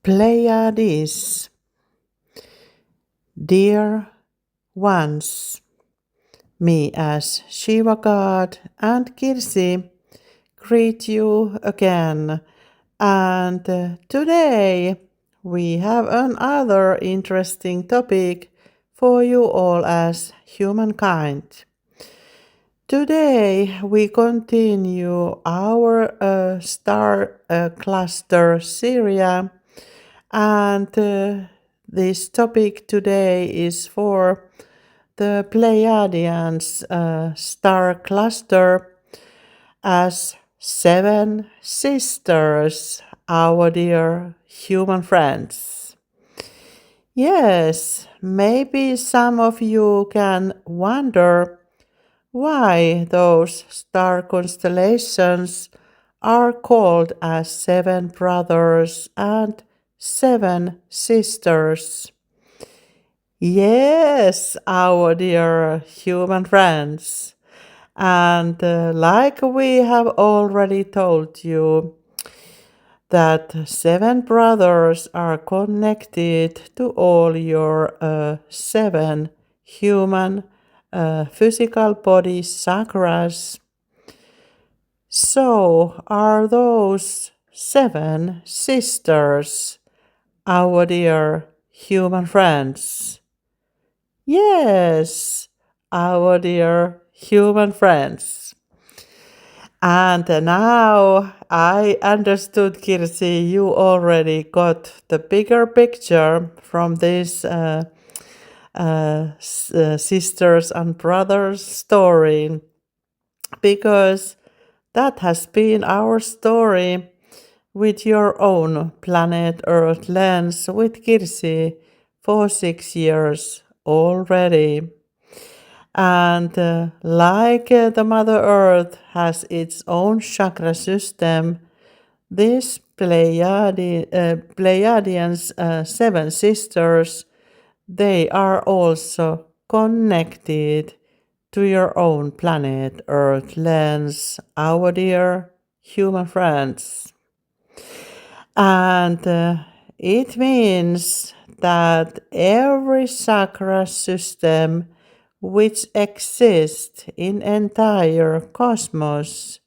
Pleiades, dear ones, me as Shiva God and Kirsi greet you again. And today we have another interesting topic for you all as humankind. Today we continue our star cluster series, and this topic today is for the Pleiadians star cluster as seven sisters, our dear human friends. Yes, maybe some of you can wonder why those star constellations are called as seven brothers and seven sisters. Yes, our dear human friends. And like we have already told you, that seven brothers are connected to all your seven human physical body chakras. So are those seven sisters, our dear human friends. Yes, our dear human friends. And now I understood, Kirsi, you already got the bigger picture from this sisters and brothers story, because that has been our story with your own planet Earth lens with Kirsi for 6 years already. And like the Mother Earth has its own chakra system, these Pleiadians, seven sisters, they are also connected to your own planet Earth lens, our dear human friends. And it means that every chakra system which exists in entire cosmos,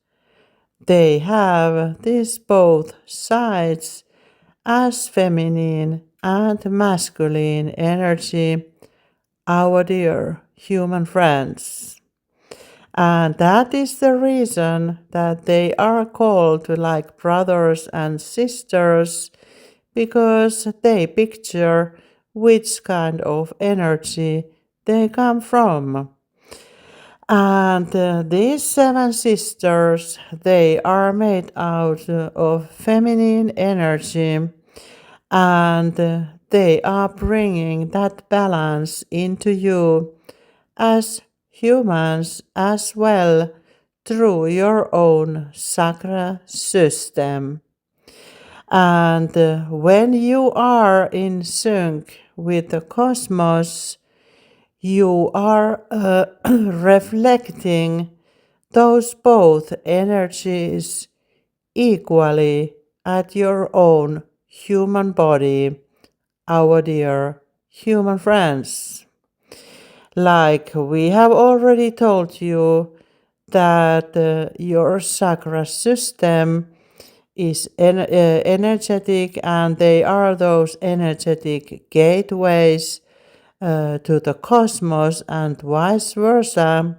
they have these both sides as feminine and masculine energy, our dear human friends. And that is the reason that they are called like brothers and sisters, because they picture which kind of energy they come from. And these seven sisters, they are made out of feminine energy, and they are bringing that balance into you as humans as well through your own chakra system. And when you are in sync with the cosmos, you are reflecting those both energies equally at your own human body, our dear human friends. Like we have already told you, that your chakra system is energetic, and they are those energetic gateways to the cosmos, and vice versa.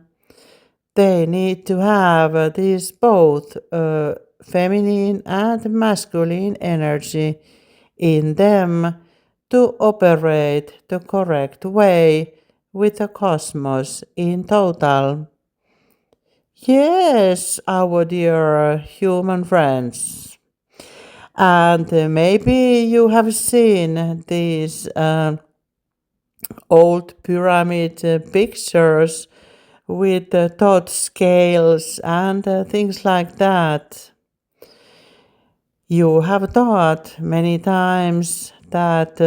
They need to have these both feminine and masculine energy in them to operate the correct way with the cosmos in total. Yes, our dear human friends. And maybe you have seen these old pyramid pictures with thought scales and things like that. You have thought many times that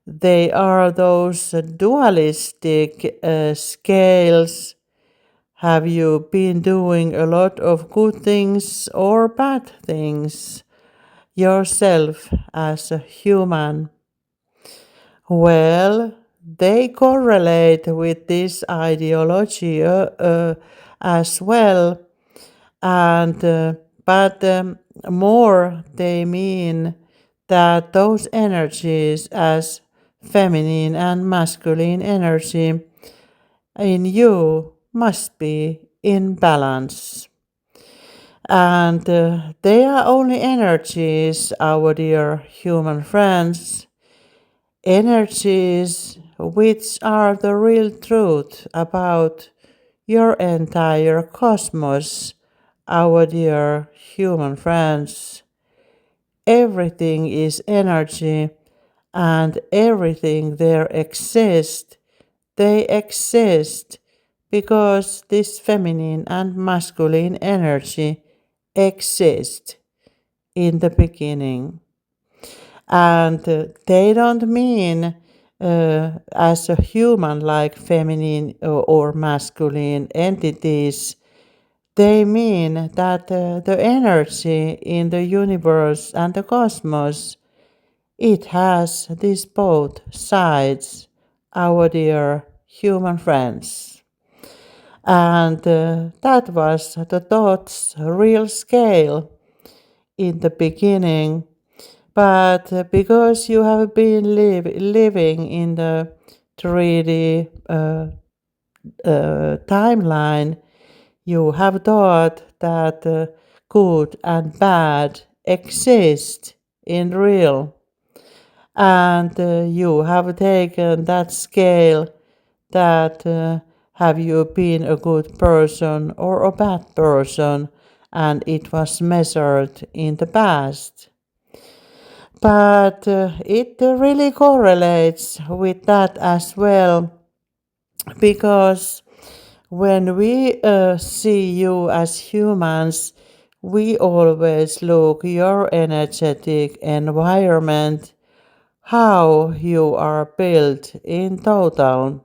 they are those dualistic scales. Have you been doing a lot of good things or bad things? yourself as a human? Well, they correlate with this ideology as well, and but more they mean that those energies as feminine and masculine energy in you must be in balance. And they are only energies, our dear human friends, energies which are the real truth about your entire cosmos, our dear human friends. Everything is energy and everything there exists. They exist because this feminine and masculine energy exist in the beginning. And they don't mean as a human like feminine or masculine entities. They mean that the energy in the universe and the cosmos, it has these both sides, our dear human friends. And that was the thought's real scale in the beginning. But because you have been living in the 3D timeline, you have thought that good and bad exist in real. And you have taken that scale that have you been a good person or a bad person, and it was measured in the past. But it really correlates with that as well, because when we see you as humans, we always look your energetic environment, how you are built in total.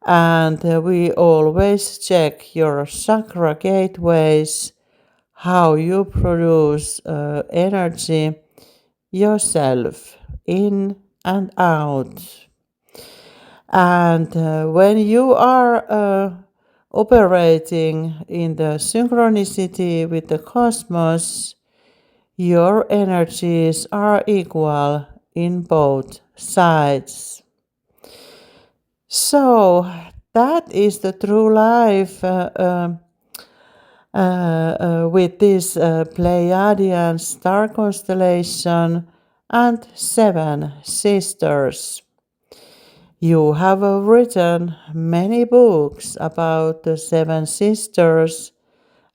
And we always check your chakra gateways, how you produce energy yourself in and out. And when you are operating in the synchronicity with the cosmos, your energies are equal in both sides. So that is the true life with this Pleiadian star constellation and 7 sisters. You have written many books about the 7 sisters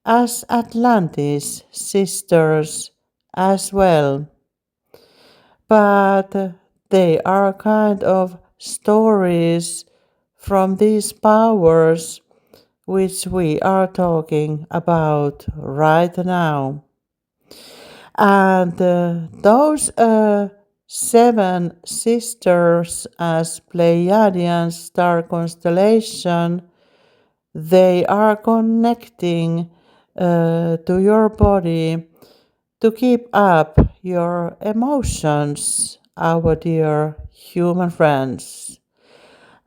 as Atlantis sisters as well. But they are kind of stories from these powers which we are talking about right now. And those 7 sisters as Pleiadian star constellation, they are connecting to your body to keep up your emotions, our dear human friends.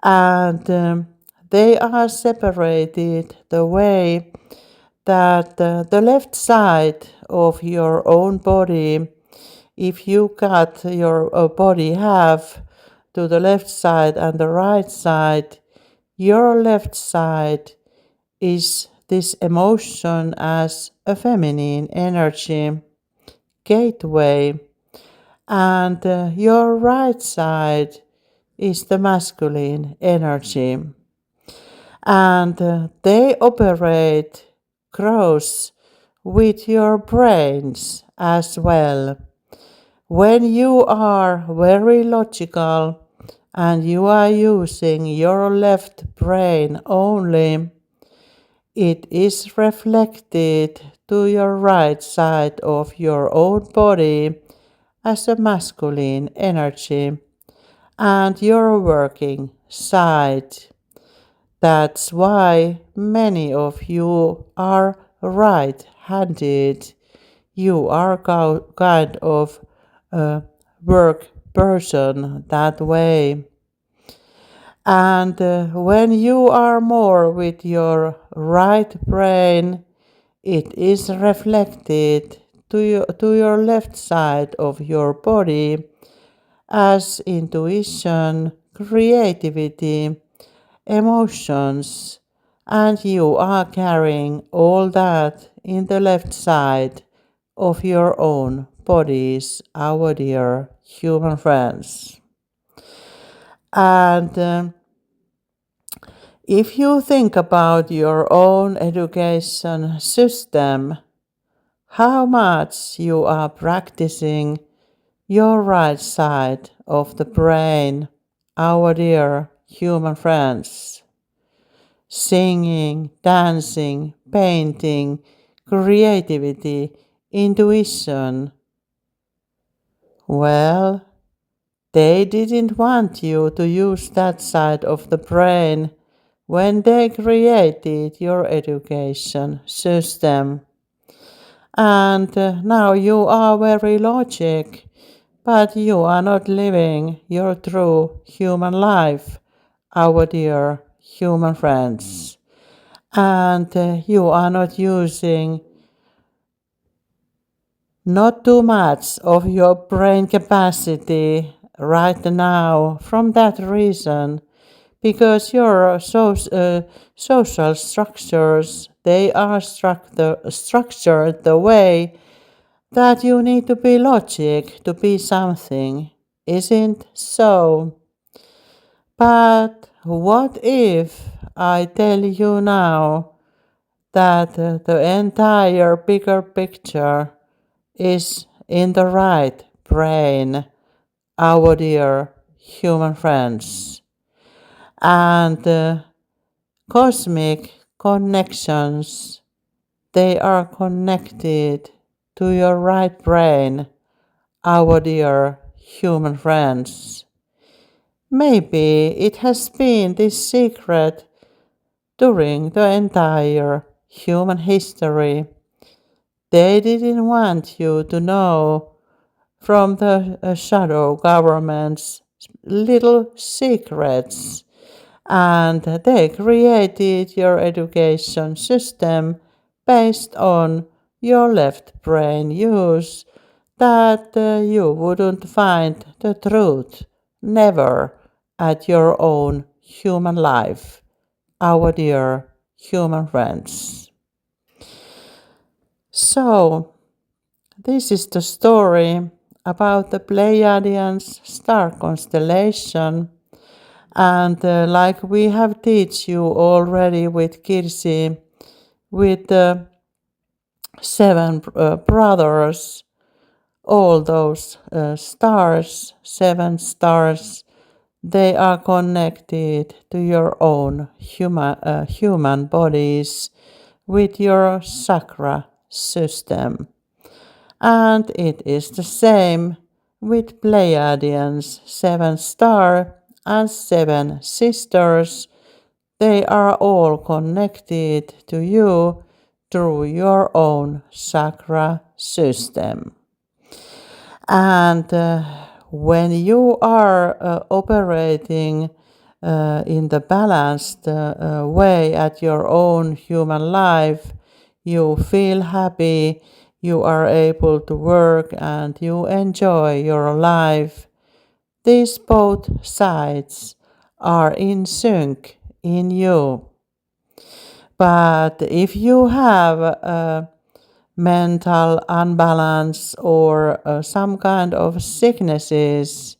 And they are separated the way that the left side of your own body, if you cut your body half to the left side and the right side, your left side is this emotion as a feminine energy gateway, and your right side is the masculine energy. And they operate cross with your brains as well. When you are very logical and you are using your left brain only, it is reflected to your right side of your own body as a masculine energy and your working side. That's why many of you are right handed. you are kind of a work person that way. And when you are more with your right brain, it is reflected to your left side of your body as intuition, creativity, emotions, and you are carrying all that in the left side of your own bodies, our dear human friends. And if you think about your own education system, how much you are practicing your right side of the brain, our dear human friends. Singing, dancing, painting, creativity, intuition. Well, they didn't want you to use that side of the brain when they created your education system. And now you are very logic, but you are not living your true human life, our dear human friends. And you are not using not too much of your brain capacity right now from that reason, because your social structures, they are structured the way that you need to be logic to be something, isn't so? But what if I tell you now that the entire bigger picture is in the right brain, our dear human friends, and cosmic connections, they are connected to your right brain, our dear human friends. Maybe it has been this secret during the entire human history. They didn't want you to know from the shadow government's little secrets, and they created your education system based on your left brain use that you wouldn't find the truth never at your own human life, our dear human friends. So, this is the story about the Pleiadians star constellation. And like we have teach you already with Kirsi, with the seven brothers, all those stars, seven stars, they are connected to your own human bodies with your chakra system. And it is the same with Pleiadians, seven star and seven sisters. They are all connected to you through your own chakra system. And when you are operating in the balanced way at your own human life, you feel happy, you are able to work, and you enjoy your life. These both sides are in sync in you. But if you have a mental unbalance or some kind of sicknesses,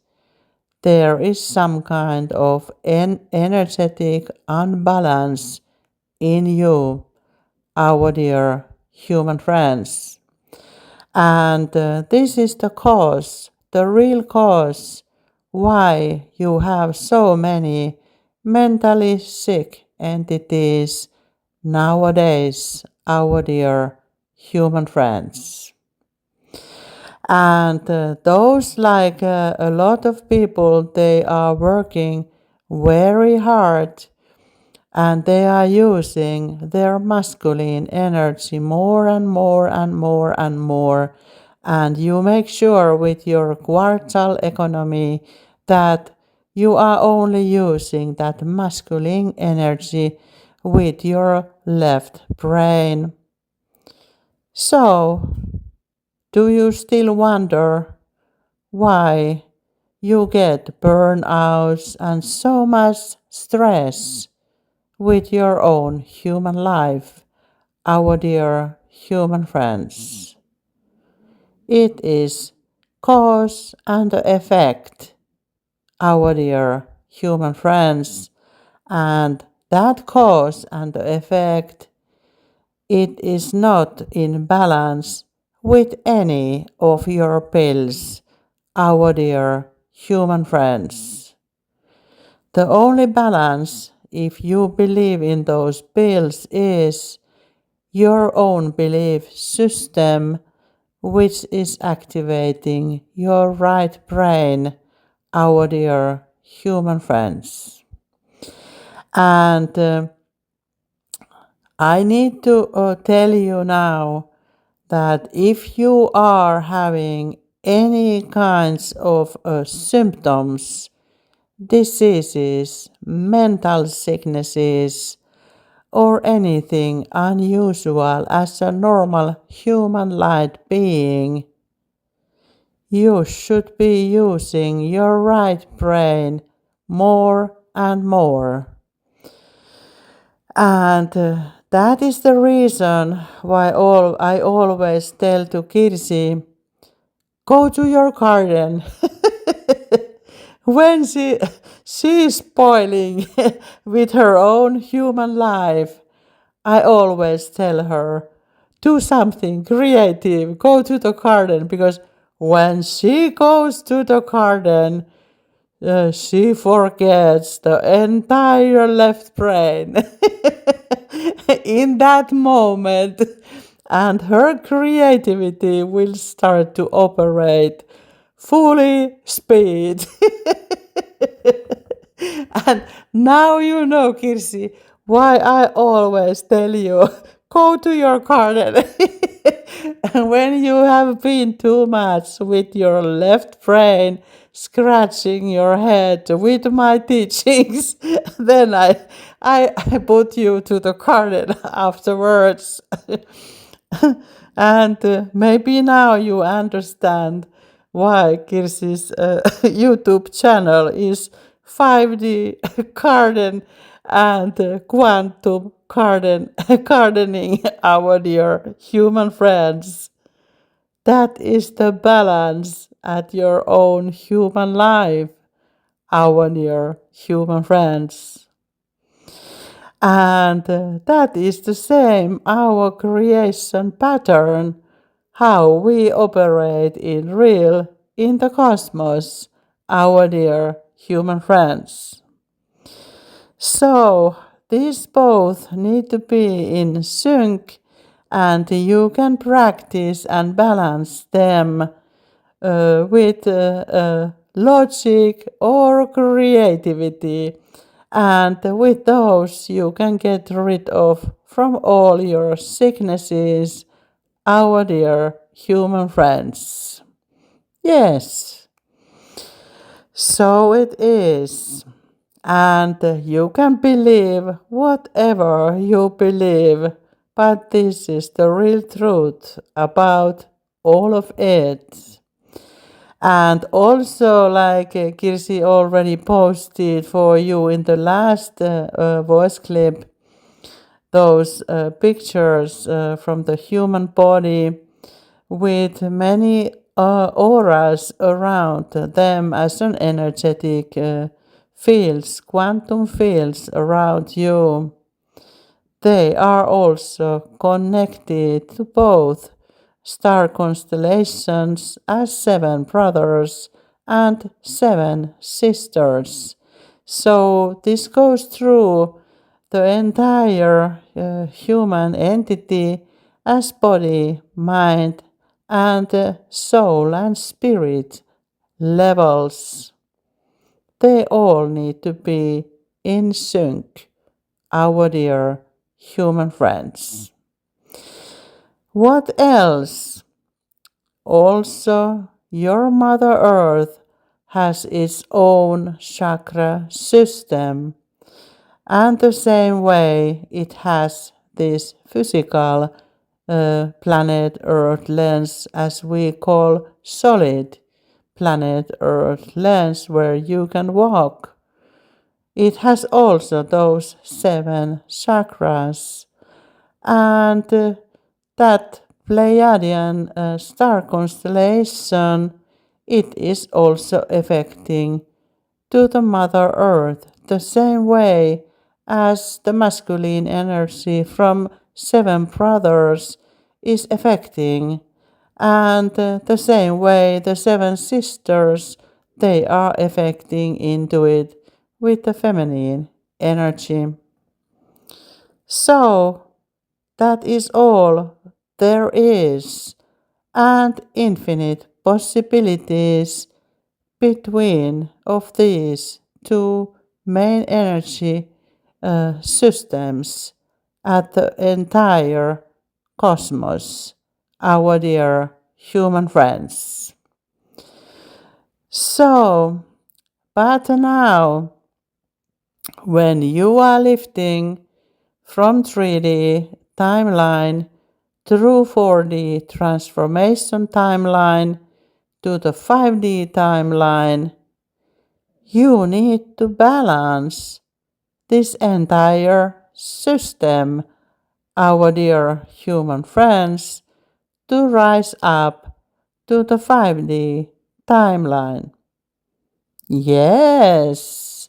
there is some kind of energetic unbalance in you, our dear human friends. And this is the cause, the real cause, why you have so many mentally sick entities nowadays, our dear human friends. And those, like a lot of people, they are working very hard and they are using their masculine energy more and more and more and more. And you make sure with your quartal economy that you are only using that masculine energy with your left brain. So, do you still wonder why you get burnouts and so much stress with your own human life, our dear human friends? It is cause and effect, our dear human friends, and that cause and effect, it is not in balance with any of your pills, our dear human friends. The only balance, if you believe in those pills, is your own belief system, which is activating your right brain, our dear human friends. And I need to tell you now that if you are having any kinds of symptoms, diseases, mental sicknesses, or anything unusual as a normal human light being, you should be using your right brain more and more. And that is the reason why I always tell to Kirsi, go to your garden. When she is spoiling with her own human life, I always tell her, do something creative, go to the garden, because when she goes to the garden, she forgets the entire left brain in that moment, and her creativity will start to operate fully speed. And now you know, Kirsi, why I always tell you, go to your garden. And when you have been too much with your left brain scratching your head with my teachings, then I put you to the garden afterwards. And maybe now you understand why Kirsi's YouTube channel is 5D garden and quantum gardening, our dear human friends. That is the balance at your own human life, our dear human friends. And that is the same, our creation pattern, how we operate in real, in the cosmos, our dear human friends. So, these both need to be in sync, and you can practice and balance them with logic or creativity. And with those, you can get rid of from all your sicknesses, our dear human friends. Yes, so it is. And you can believe whatever you believe, but this is the real truth about all of it. And also, like Kirsi already posted for you in the last voice clip, those pictures from the human body with many auras around them as an energetic fields, quantum fields around you. They are also connected to both star constellations as 7 brothers and 7 sisters. So this goes through the entire human entity as body, mind, and soul and spirit levels. They all need to be in sync, our dear human friends. What else? Also, your Mother Earth has its own chakra system, and the same way it has this physical planet Earth lens, as we call solid planet Earth lens, where you can walk. It has also those 7 chakras, and that Pleiadian star constellation, it is also affecting to the Mother Earth the same way as the masculine energy from 7 brothers is affecting, and the same way the 7 sisters, they are affecting into it with the feminine energy. So that is all there is, and infinite possibilities between of these 2 main energy systems at the entire cosmos, our dear human friends. So, but now, when you are lifting from 3D timeline through 4D transformation timeline to the 5D timeline, you need to balance this entire system, our dear human friends, to rise up to the 5D timeline. Yes,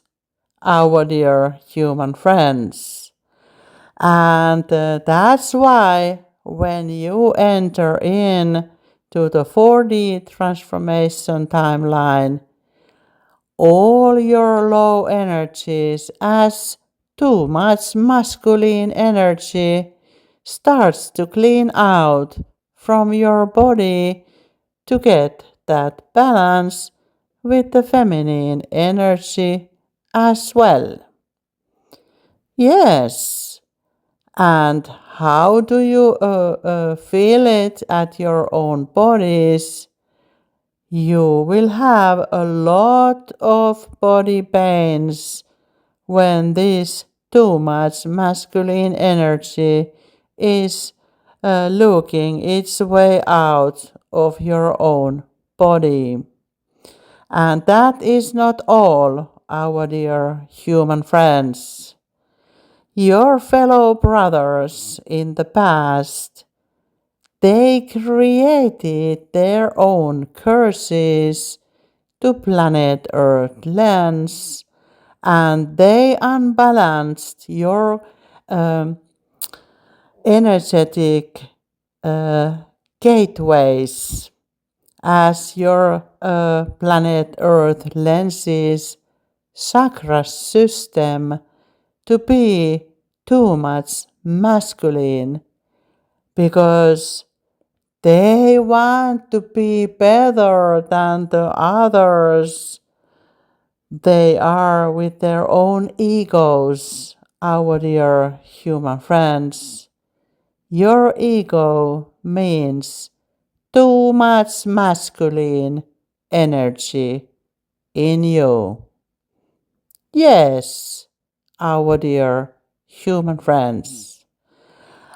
our dear human friends. And that's why when you enter in to the 4D transformation timeline, all your low energies as too much masculine energy starts to clean out from your body to get that balance with the feminine energy as well. Yes. And how do you feel it at your own bodies? You will have a lot of body pains when this too much masculine energy is looking its way out of your own body. And that is not all, our dear human friends. Your fellow brothers in the past, they created their own curses to planet Earth lands, and they unbalanced your energetic gateways as your planet Earth lenses chakra system to be too much masculine, because they want to be better than the others. They are with their own egos, our dear human friends. Your ego means too much masculine energy in you. Yes, our dear human friends.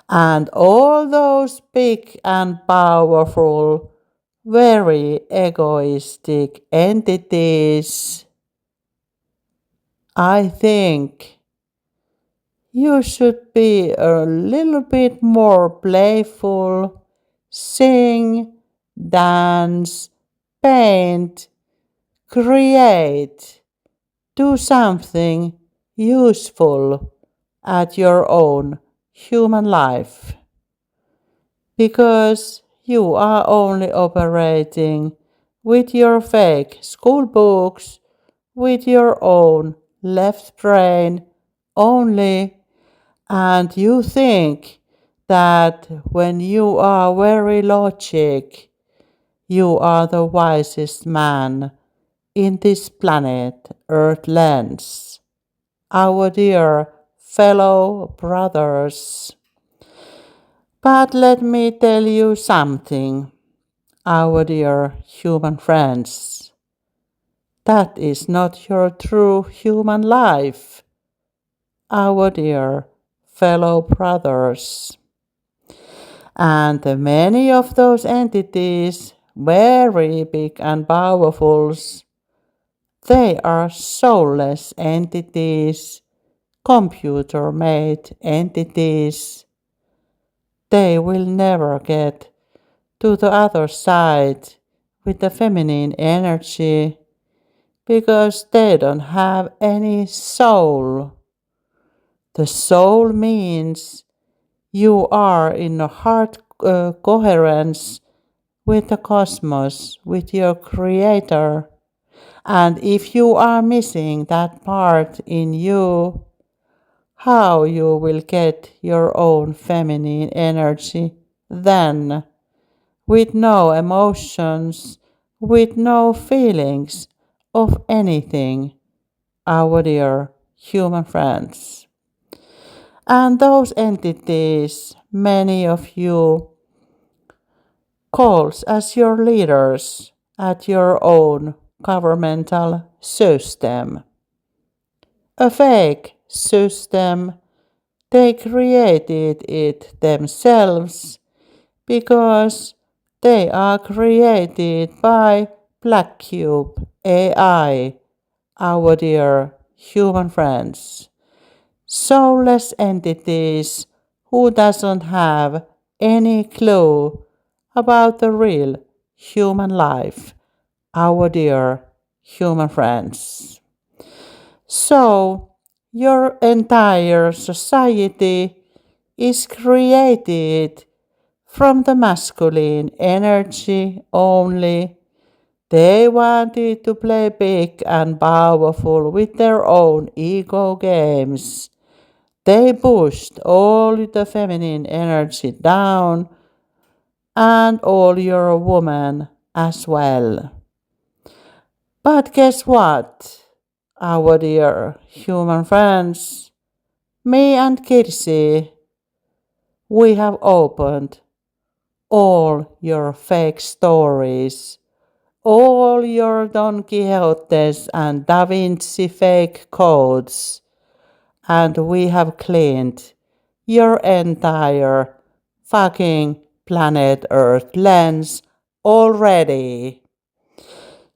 And all those big and powerful, very egoistic entities, I think you should be a little bit more playful, sing, dance, paint, create, do something useful at your own human life, because you are only operating with your fake school books, with your own left brain only, and you think that when you are very logic, you are the wisest man in this planet Earth lands, our dear fellow brothers. But let me tell you something, our dear human friends. That is not your true human life, our dear fellow brothers. And many of those entities, very big and powerful, they are soulless entities, computer-made entities. They will never get to the other side with the feminine energy because they don't have any soul. The soul means you are in a heart coherence with the cosmos, with your creator. And if you are missing that part in you, how you will get your own feminine energy then, with no emotions, with no feelings of anything, our dear human friends. And those entities, many of you calls as your leaders at your own governmental system. A fake system. They created it themselves because they are created by Black Cube AI, our dear human friends. Soulless entities who doesn't have any clue about the real human life, our dear human friends. So, your entire society is created from the masculine energy only. They wanted to play big and powerful with their own ego games. They pushed all the feminine energy down and all your women as well. But guess what, our dear human friends? Me and Kirsi, we have opened all your fake stories, all your Don Quixotes and Da Vinci fake codes, and we have cleaned your entire fucking planet Earth lens already.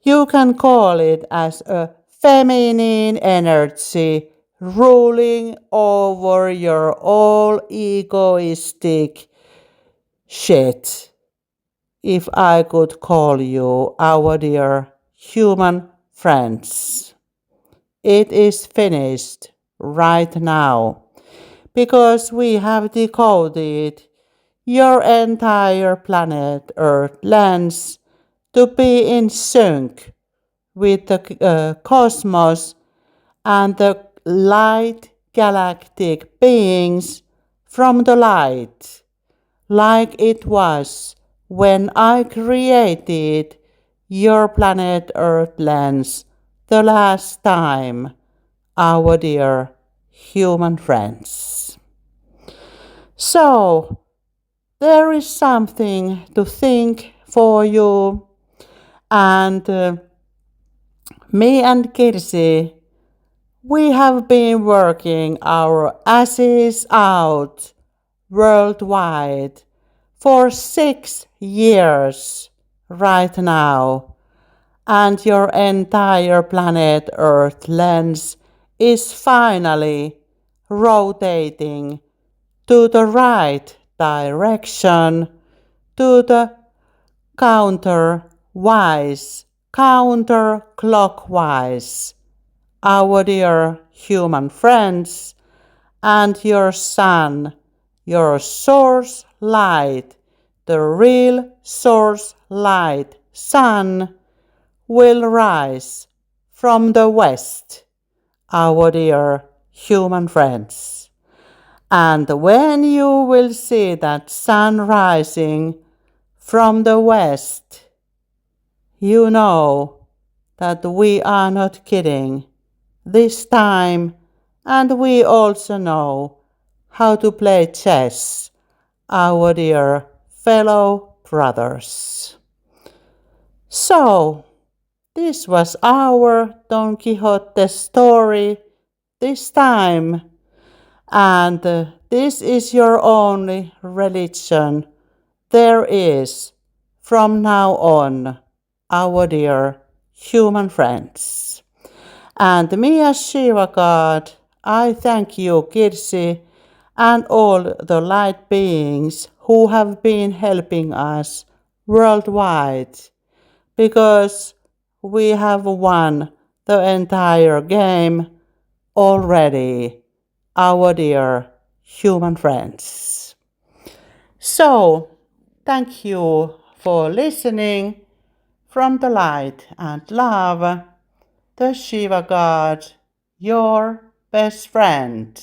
You can call it as a feminine energy ruling over your all egoistic shit. If I could call you our dear human friends. It is finished right now because we have decoded your entire planet Earth lens to be in sync with the cosmos and the light galactic beings from the light, like it was when I created your planet Earth lens the last time, our dear human friends. So, there is something to think for you, and me and Kirsi, we have been working our asses out worldwide for 6 years right now, and your entire planet Earth lens is finally rotating to the right direction, to the counterclockwise, our dear human friends, and your sun, your source light, the real source light, sun, will rise from the west, our dear human friends. And when you will see that sun rising from the west, you know that we are not kidding. This time, And we also know how to play chess, our dear fellow brothers. So, this was our Don Quixote story this time, and this is your only religion there is from now on, our dear human friends. And me as Shiva God, I thank you, Kirsi, and all the light beings who have been helping us worldwide, because we have won the entire game already, our dear human friends. So, thank you for listening from the light and love, the Shiva God, your best friend.